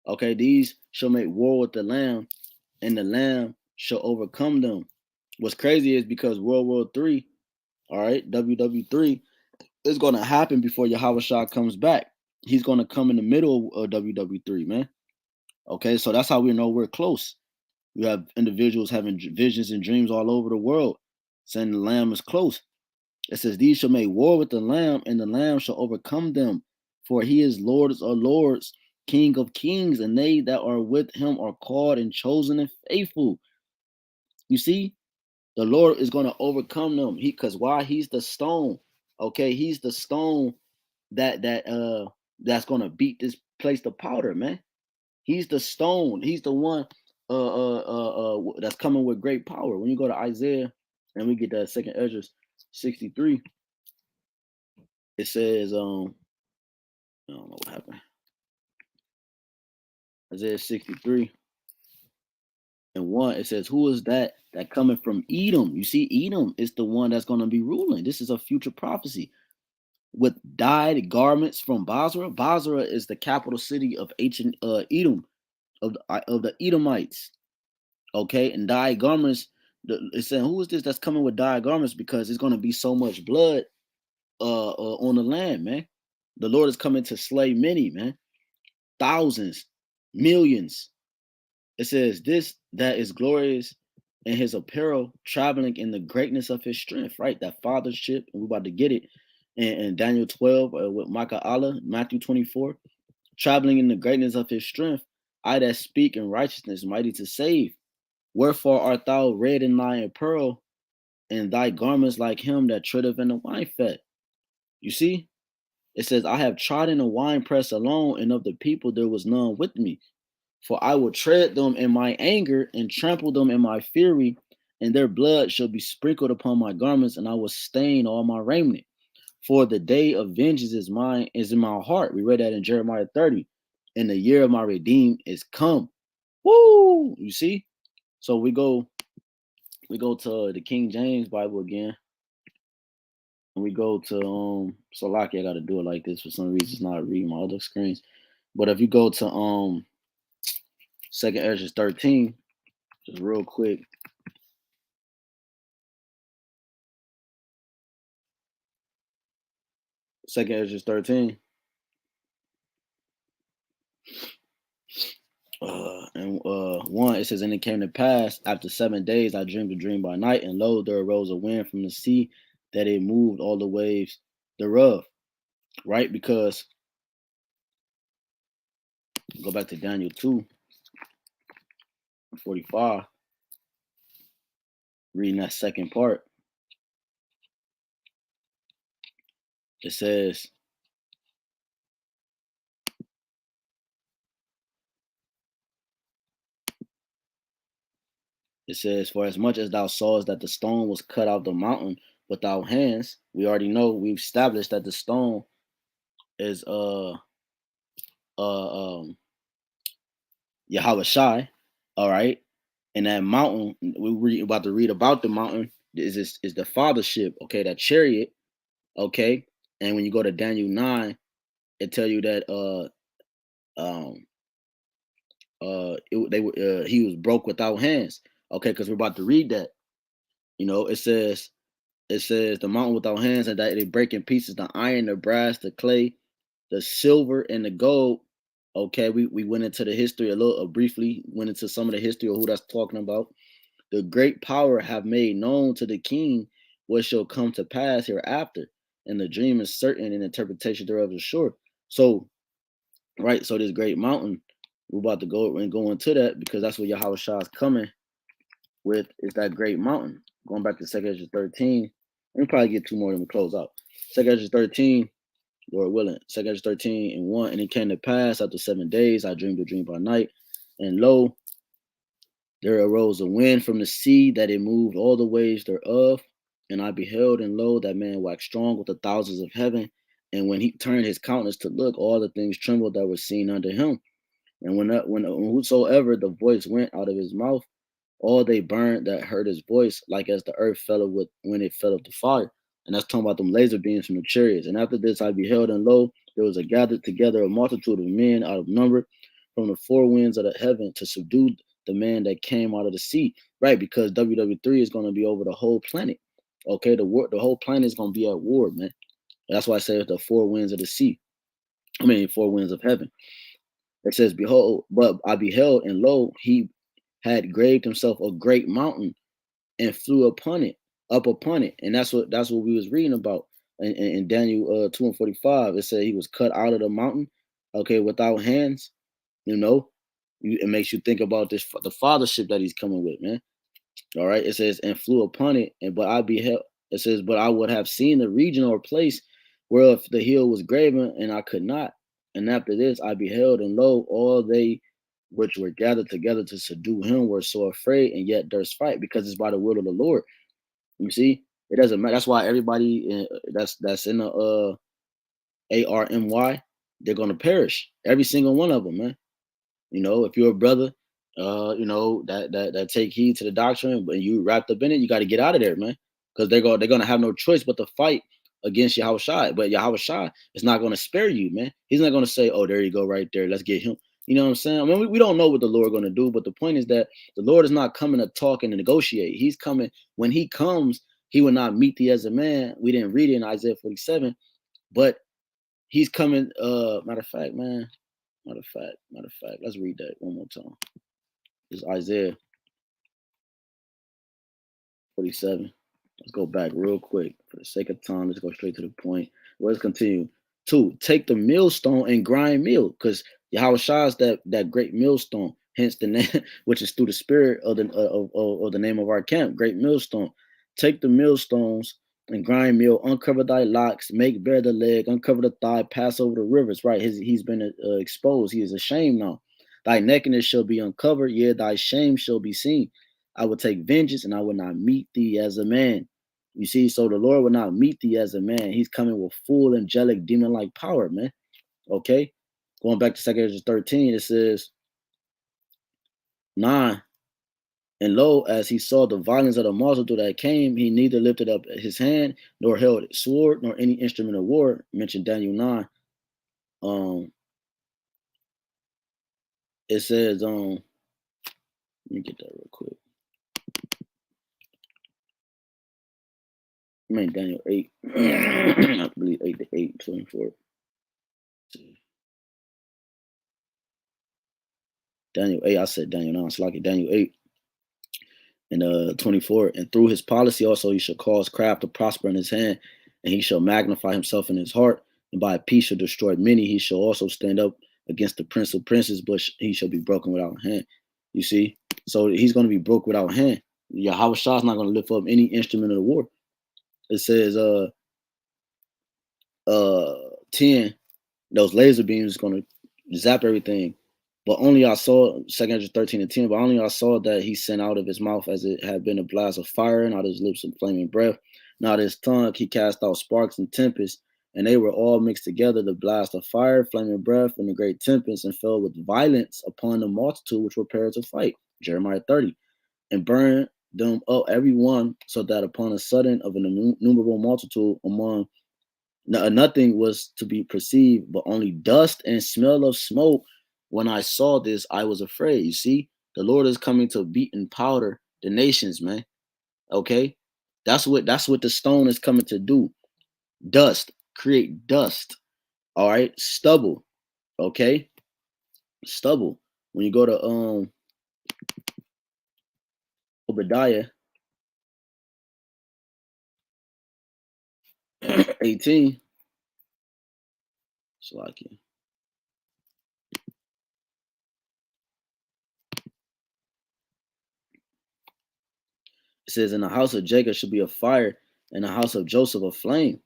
Okay, these shall make war with the Lamb, and the Lamb shall overcome them. What's crazy is because World War III, all right, WW3, is gonna happen before Yahawashi comes back. He's gonna come in the middle of WW3, man. Okay, so that's how we know we're close. You have individuals having visions and dreams all over the world, saying the Lamb is close. It says, these shall make war with the Lamb, and the Lamb shall overcome them. For he is Lords of lords, King of kings, and they that are with him are called and chosen and faithful. You see, the Lord is going to overcome them. Because why? He's the stone. Okay, he's the stone that's going to beat this place to powder, man. He's the stone. He's the one that's coming with great power. When you go to Isaiah and we get that Second Ezra 63, it says, I don't know what happened. Isaiah 63 and 1, it says, who is that coming from Edom? You see, Edom is the one that's going to be ruling. This is a future prophecy. With dyed garments from Basra. Basra is the capital city of ancient Edom, of the Edomites. Okay, and dyed garments It's saying, who is this that's coming with dyed garments? Because it's going to be so much blood on the land, man. The Lord is coming to slay many, man. Thousands, millions. It says, this that is glorious in his apparel, traveling in the greatness of his strength, right? That fathership, and we're about to get it in Daniel 12 with Micah Allah, Matthew 24, traveling in the greatness of his strength. I that speak in righteousness, mighty to save. Wherefore art thou red in thy apparel, and thy garments like him that treadeth in the wine fat? You see, it says, I have trodden the winepress alone, and of the people there was none with me. For I will tread them in my anger and trample them in my fury, and their blood shall be sprinkled upon my garments, and I will stain all my raiment. For the day of vengeance is mine, is in my heart. We read that in Jeremiah 30. And the year of my redeem is come. Woo! You see? So we go to the King James Bible again. And we go to Salaki. I gotta do it like this for some reason. It's not reading my other screens. But if you go to Second Ezra 13, just real quick. Second Ezra 13. And 1, it says, and it came to pass after 7 days, I dreamed a dream by night, and lo, there arose a wind from the sea that it moved all the waves thereof. Right? Because go back to Daniel 2:45, reading that second part. It says, for as much as thou sawest that the stone was cut out the mountain without hands, we already know, we've established that the stone is Yahawashi, all right? And that mountain, we're about to read about the mountain, is the fathership, okay, that chariot, okay? And when you go to Daniel 9, it tell you that he was broke without hands, okay? Because we're about to read that. You know, it says the mountain without hands, and that they break in pieces the iron, the brass, the clay, the silver, and the gold. Okay, we went into the history a little briefly, went into some of the history of who that's talking about. The great power have made known to the king what shall come to pass hereafter, and the dream is certain and interpretation thereof is sure. So, right, so this great mountain, we're about to go into that because that's what Yahawashi is coming with, is that great mountain. Going back to 2 Ezra 13, let me probably get 2 more and we close out. 2 Ezra 13, Lord willing. 2 Ezra 13 and 1, and it came to pass after 7 days, I dreamed a dream by night, and lo, there arose a wind from the sea that it moved all the waves thereof. And I beheld, and lo, that man waxed strong with the thousands of heaven. And when he turned his countenance to look, all the things trembled that were seen under him. And when whosoever the voice went out of his mouth, all they burned that heard his voice, like as the earth fell when it fell of the fire. And that's talking about them laser beams from the chariots. And after this I beheld, and lo, there was a gathered together a multitude of men out of number from the four winds of the heaven to subdue the man that came out of the sea. Right, because WW3 is going to be over the whole planet. Okay, the whole planet is going to be at war, man. That's why I say it's the four winds of the sea. I mean, four winds of heaven. It says, behold, but I beheld, and lo, he had graved himself a great mountain and flew upon it, up upon it. And that's what we was reading about in Daniel 2:45. It said he was cut out of the mountain, okay, without hands. You know, it makes you think about the fathership that he's coming with, man. All right, it says, and flew upon it, and but I beheld. It says, but I would have seen the region or place whereof the hill was graven, and I could not. And after this I beheld, and lo, all they which were gathered together to subdue him were so afraid, and yet durst fight, because it's by the will of the Lord. You see, it doesn't matter. That's why everybody that's in the ARMY, they're gonna perish. Every single one of them, man. You know, if you're a brother, you know, that take heed to the doctrine, but you wrapped up in it, you got to get out of there, man, because they're gonna have no choice but to fight against Yahawashi. But Yahawashi is not gonna spare you, man. He's not gonna say, "Oh, there you go, right there. Let's get him." You know what I'm saying? I mean, we don't know what the Lord going to do, but the point is that the Lord is not coming to talk and to negotiate. He's coming. When he comes, he will not meet thee as a man. We didn't read it in Isaiah 47, but he's coming. Matter of fact, man. Matter of fact. Let's read that one more time. It's Isaiah 47. Let's go back real quick. For the sake of time, let's go straight to the point. Let's continue. 2, take the millstone and grind meal, because Yahawashi is that great millstone, hence the name, which is through the spirit of the name of our camp, great millstone. Take the millstones and grind meal, uncover thy locks, make bare the leg, uncover the thigh, pass over the rivers. Right, he's been exposed. He is ashamed now. Thy nakedness shall be uncovered, yea, thy shame shall be seen. I will take vengeance, and I will not meet thee as a man. You see, so the Lord will not meet thee as a man. He's coming with full angelic demon-like power, man. Okay? Going back to 2 Corinthians 13, it says, 9, and lo, as he saw the violence of the multitude that came, he neither lifted up his hand, nor held sword, nor any instrument of war. Mentioned Daniel 9. It says, let me get that real quick. I mean, Daniel 8. I believe 8 to 8, 24. Daniel 8, I said Daniel 9, it's like Daniel 8 and 24. And through his policy also he shall cause craft to prosper in his hand, and he shall magnify himself in his heart, and by peace shall destroy many. He shall also stand up against the prince of princes, but he shall be broken without hand. You see? So he's going to be broke without hand. Yahawashi is not going to lift up any instrument of the war. It says 10, those laser beams is going to zap everything. But only I saw 213 and 10, but only I saw that he sent out of his mouth as it had been a blast of fire, and out of his lips a flaming breath. And out of his tongue he cast out sparks and tempests, and they were all mixed together, the blast of fire, flaming breath, and the great tempest, and fell with violence upon the multitude which were prepared to fight. Jeremiah 30. And burned them up every one, so that upon a sudden of an innumerable multitude among nothing was to be perceived, but only dust and smell of smoke. When I saw this, I was afraid. You see, the Lord is coming to beat and powder the nations, man. Okay, that's what the stone is coming to do. Dust, create dust. All right, stubble. Okay, stubble. When you go to Obadiah 18, so I can. It says, in the house of Jacob shall be a fire, in the house of Joseph a flame,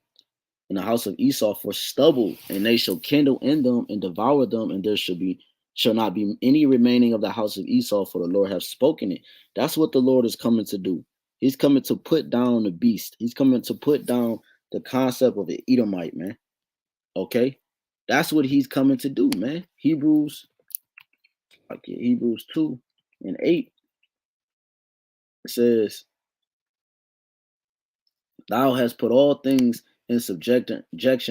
in the house of Esau for stubble, and they shall kindle in them and devour them, and there shall not be any remaining of the house of Esau, for the Lord hath spoken it. That's what the Lord is coming to do. He's coming to put down the beast. He's coming to put down the concept of the Edomite, man. Okay? That's what he's coming to do, man. Hebrews 2 and 8. It says, thou hast put all things in subjection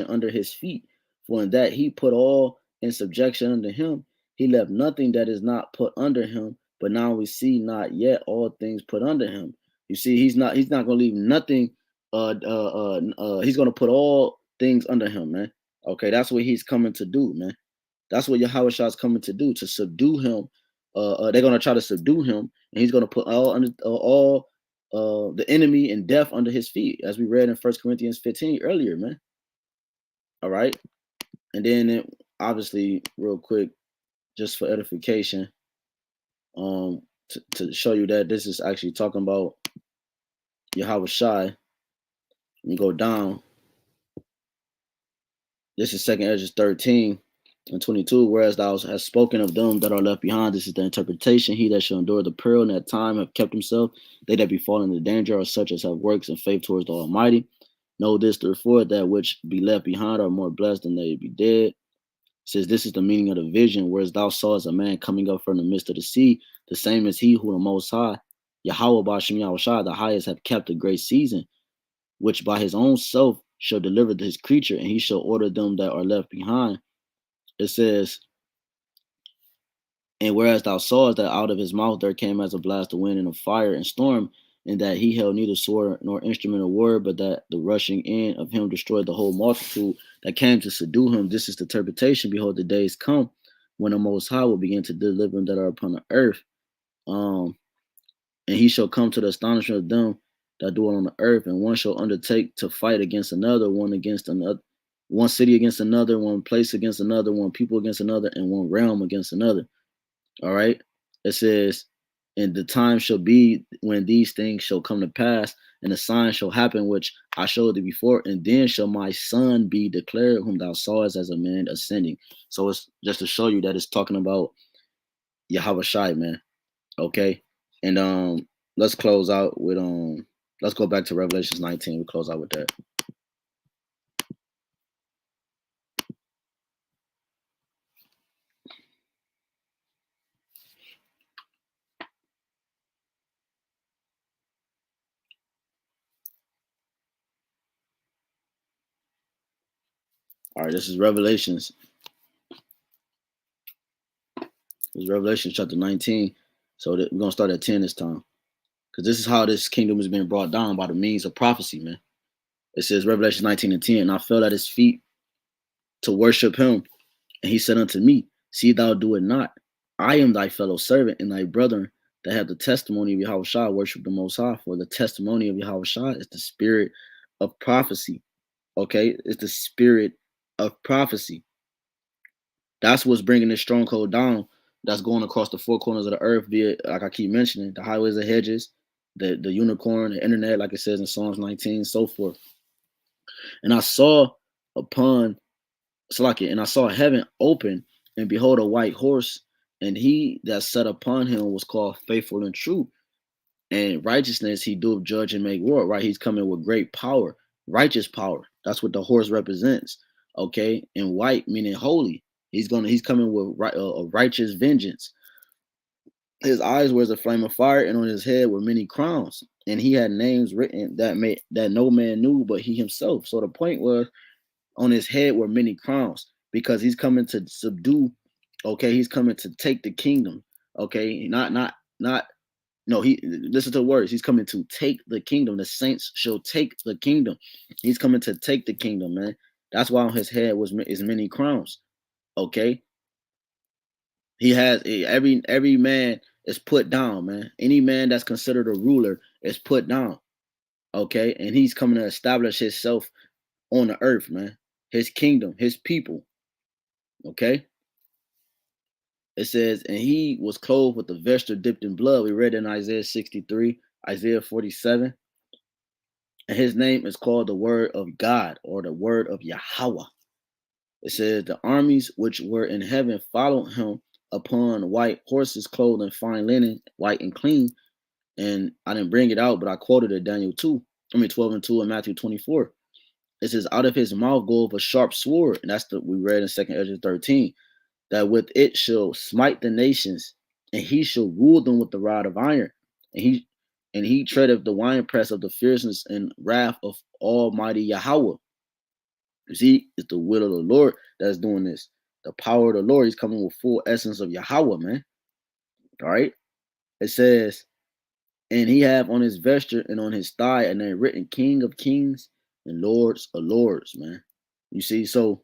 under his feet. For in that he put all in subjection under him, he left nothing that is not put under him. But now we see not yet all things put under him. You see, he's not going to leave nothing. He's going to put all things under him, man. Okay, that's what he's coming to do, man. That's what Yahawashi is coming to do, to subdue him. They're going to try to subdue him, and he's going to put all the enemy and death under his feet, as we read in 1 Corinthians 15 earlier, man. All right. And then obviously, real quick, just for edification, to show you that this is actually talking about Yahawashi. You go down. This is 2 Ezra 13 and 22. Whereas thou hast spoken of them that are left behind, this is the interpretation. He that shall endure the peril in that time have kept himself. They that befall into danger are such as have works and faith towards the Almighty. Know this therefore, that which be left behind are more blessed than they be dead. It says, this is the meaning of the vision. Whereas thou sawest a man coming up from the midst of the sea, the same as he who the Most High, Yahawah BAHASHAM Yahawashi, the highest, have kept a great season, which by his own self shall deliver his creature, and he shall order them that are left behind. It says, And whereas thou sawest that out of his mouth there came as a blast of wind and of fire and storm, and that he held neither sword nor instrument of war, but that the rushing in of him destroyed the whole multitude that came to subdue him. This is the interpretation. Behold, the days come when the Most High will begin to deliver them that are upon the earth. And he shall come to the astonishment of them that dwell on the earth, and one shall undertake to fight against another, one against another, one city against another, one place against another, one people against another, and one realm against another. All right. It says, and the time shall be when these things shall come to pass, and the sign shall happen which I showed thee before, and then shall my son be declared, whom thou sawest as a man ascending. So it's just to show you that it's talking about Yahawashi, man. Okay. And let's close out with let's go back to Revelations 19. We'll close out with that. All right, this is Revelations. This is Revelation chapter 19. So we're gonna start at 10 this time. Because this is how this kingdom is being brought down by the means of prophecy, man. It says Revelation 19 and 10, and I fell at his feet to worship him. And he said unto me, see thou do it not. I am thy fellow servant and thy brethren that have the testimony of Yahawashi, worship the Most High. For the testimony of Yahawashi is the spirit of prophecy. Okay? It's the spirit of prophecy. That's what's bringing this stronghold down. That's going across the four corners of the earth via, like I keep mentioning, the highways, the hedges, the unicorn, the internet, like it says in Psalms 19, so forth. And I saw upon Salaki, and I saw heaven open, and behold, a white horse, and he that sat upon him was called Faithful and True. And righteousness he doeth judge and make war, right? He's coming with great power, righteous power. That's what the horse represents. Okay, and white meaning holy. He's coming with a righteous vengeance. His eyes were as a flame of fire, and on his head were many crowns. And he had names written that no man knew but he himself. So the point was, on his head were many crowns, because he's coming to subdue. Okay, he's coming to take the kingdom. Okay, no, he listen to the words. He's coming to take the kingdom. The saints shall take the kingdom. He's coming to take the kingdom, man. That's why on his head is many crowns. Okay, he has every man is put down, man. Any man that's considered a ruler is put down. Okay, and he's coming to establish himself on the earth, man. His kingdom, his people. Okay. It says, and he was clothed with a vesture dipped in blood. We read in Isaiah 63, Isaiah 47. And his name is called the Word of God, or the Word of Yahawah. It says, the armies which were in heaven followed him upon white horses, clothed in fine linen, white and clean. And I didn't bring it out, but I quoted it, Daniel 12 and 2 and Matthew 24. It says, out of his mouth goeth a sharp sword. And that's we read in 2nd Ezra 13. That with it shall smite the nations, and he shall rule them with the rod of iron. And he treadeth the winepress of the fierceness and wrath of Almighty Yahweh. You see, it's the will of the Lord that's doing this. The power of the Lord, he's coming with full essence of Yahweh, man. All right. It says, and he have on his vesture and on his thigh a name written, King of Kings and Lords of Lords, man. You see, so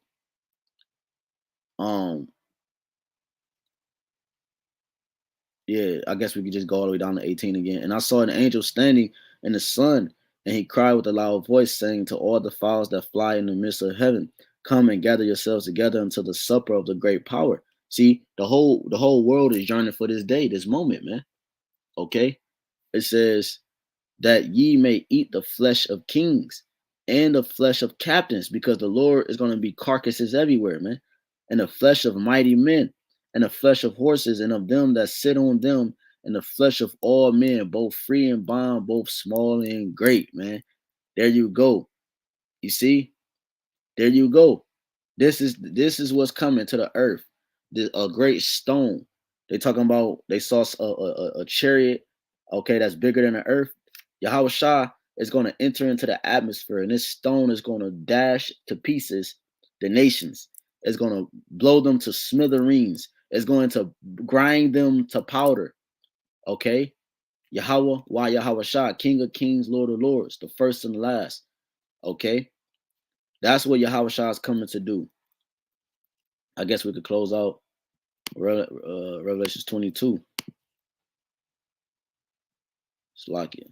yeah, I guess we could just go all the way down to 18 again. And I saw an angel standing in the sun, and he cried with a loud voice, saying to all the fowls that fly in the midst of heaven, come and gather yourselves together unto the supper of the great power. See, the whole world is yearning for this day, this moment, man. Okay. It says that ye may eat the flesh of kings and the flesh of captains, because the Lord is going to be carcasses everywhere, man, and the flesh of mighty men, and the flesh of horses, and of them that sit on them, and the flesh of all men, both free and bond, both small and great, man. There you go. You see? There you go. This is what's coming to the earth. A great stone. They saw a chariot, okay, that's bigger than the earth. Yahawashi is going to enter into the atmosphere, and this stone is going to dash to pieces the nations. It's going to blow them to smithereens. is going to grind them to powder. Okay, Yahawah, YAHAWASHI, King of Kings, Lord of Lords, the first and the last. Okay, that's what Yahawah is coming to do. I guess we could close out Revelations 22. Salakia.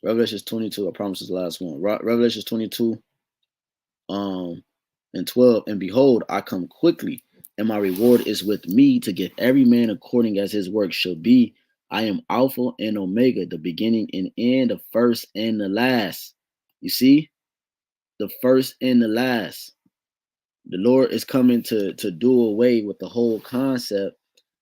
Revelations 22, I promise is the last one. Revelations 22 and 12. And behold, I come quickly, and my reward is with me to give every man according as his work shall be. I am Alpha and Omega, the beginning and end, the first and the last. You see? The first and the last. The Lord is coming to do away with the whole concept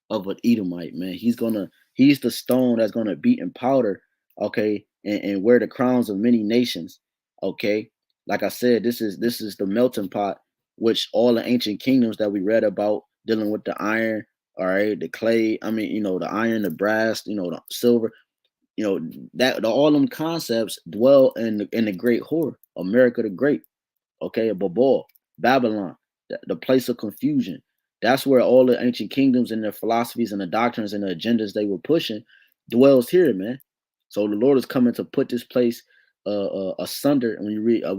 of an Edomite, man. He's the stone that's gonna beat in powder, okay, and wear the crowns of many nations. Okay. Like I said, this is the melting pot, which all the ancient kingdoms that we read about dealing with the iron, all right, the clay, I mean, the iron, the brass, the silver, that all them concepts dwell in the great whore, America the Great. Okay, Babel, Babylon, the place of confusion. That's where all the ancient kingdoms and their philosophies and the doctrines and the agendas they were pushing dwells here, man. So the Lord is coming to put this place asunder. And when you read, I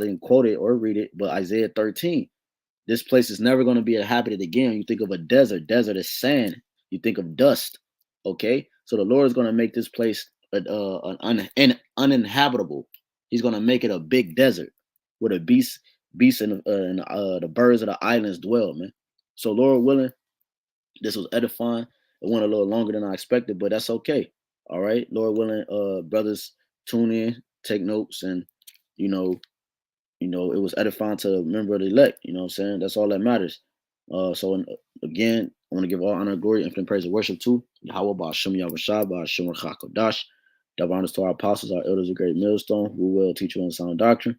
didn't quote it or read it, but Isaiah 13, this place is never going to be inhabited again. You think of a desert. Desert is sand. You think of dust. Okay, so the Lord is going to make this place uninhabitable. He's going to make it a big desert where the beasts and the birds of the islands dwell, man. So Lord willing, this was edifying. It went a little longer than I expected, but that's okay. All right, Lord willing, brothers, tune in, take notes, and you know, it was edifying to a member of the elect. You know what I'm saying? That's all that matters. Again, I want to give all honor, glory, infinite praise, and worship to Yahawah, BAHASHAM, YAHWASHI, BAHASHAM, HAQADASH. Double honors to our apostles, our elders, a great millstone, who will teach you on sound doctrine.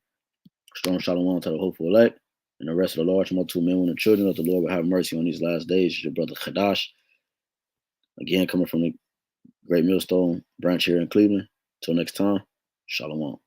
Strong shalom to the hopeful elect, and the rest of the large multitude men, women, and children, that the Lord will have mercy on these last days. Your brother Haqadash, again, coming from the great millstone branch here in Cleveland. Till next time, shalom.